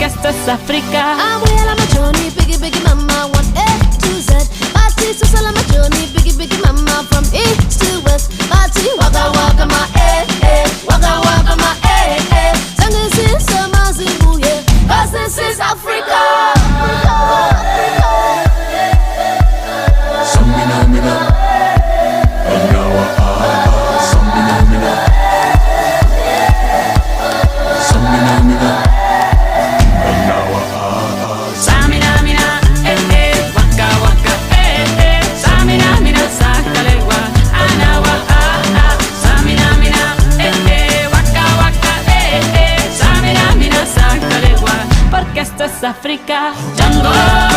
porque esto es África. Voy a la machoni, biggie, biggie mama, 1A to Z. Party to sell my journey, biggie, biggie mama, from east to west. Party, waka waka my waka waka my Sangin' sin sama zimbuye, 'cause this is Africa. Samina mina, Anawa Samina mina, Samina mina, Anawa Samina mina, waka waka, Samina mina, sakalegua, anawa Samina mina, waka waka, Samina mina, sakalegua, porque esto es África. Django.